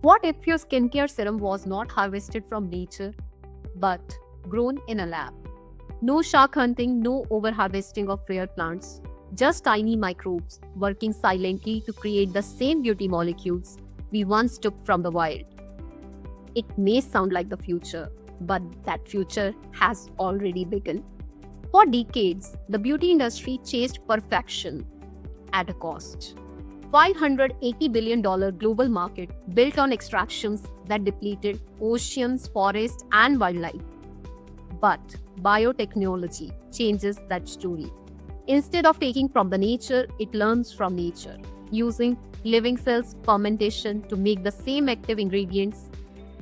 What if your skincare serum was not harvested from nature, but grown in a lab? No shark hunting, no over harvesting of rare plants, just tiny microbes working silently to create the same beauty molecules we once took from the wild. It may sound like the future, but that future has already begun. For decades, the beauty industry chased perfection at a cost. $580 billion global market built on extractions that depleted oceans, forests, and wildlife. But biotechnology changes that story. Instead of taking from the nature, it learns from nature, using living cells fermentation to make the same active ingredients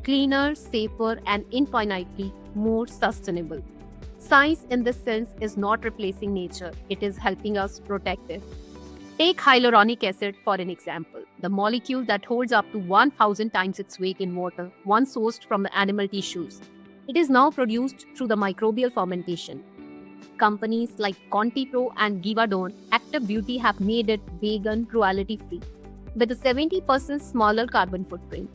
cleaner, safer, and infinitely more sustainable. Science in this sense is not replacing nature, it is helping us protect it. Take hyaluronic acid for an example, the molecule that holds up to 1000 times its weight in water, once sourced from the animal tissues. It is now produced through the microbial fermentation. Companies like ContiPro and Givaudan Active Beauty have made it vegan, cruelty-free, with a 70% smaller carbon footprint.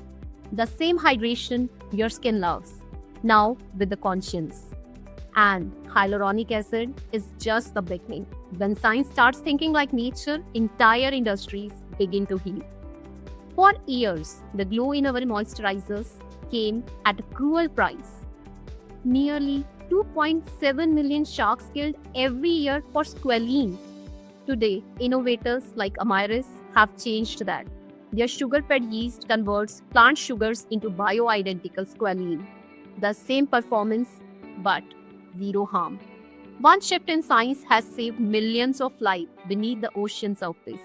The same hydration your skin loves, now with the conscience. And hyaluronic acid is just the beginning. When science starts thinking like nature, entire industries begin to heal. For years, the glow in our moisturizers came at a cruel price. Nearly 2.7 million sharks killed every year for squalene. Today, innovators like Amyris have changed that. Their sugar-fed yeast converts plant sugars into bioidentical squalene. The same performance, but zero harm. One shift in science has saved millions of lives beneath the ocean surface.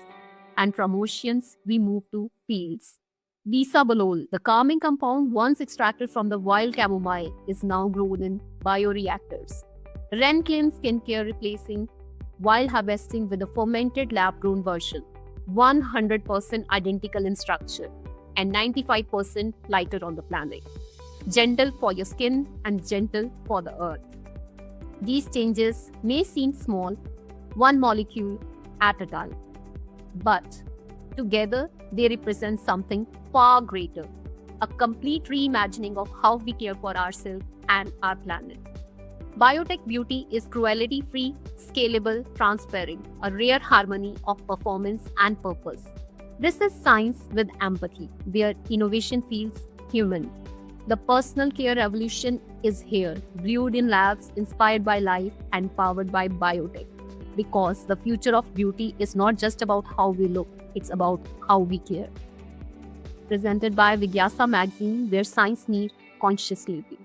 And from oceans, we move to fields. Bisabolol, the calming compound once extracted from the wild chamomile, is now grown in bioreactors. Renclean skincare replacing wild harvesting with a fermented lab-grown version. 100% identical in structure and 95% lighter on the planet. Gentle for your skin and gentle for the earth. These changes may seem small, one molecule at a time, but together they represent something far greater, a complete reimagining of how we care for ourselves and our planet. Biotech beauty is cruelty-free, scalable, transparent, a rare harmony of performance and purpose. This is science with empathy, where innovation feels human. The personal care revolution is here, brewed in labs, inspired by life, and powered by biotech. Because the future of beauty is not just about how we look, it's about how we care. Presented by Vigyasa Magazine, where science meets conscious living.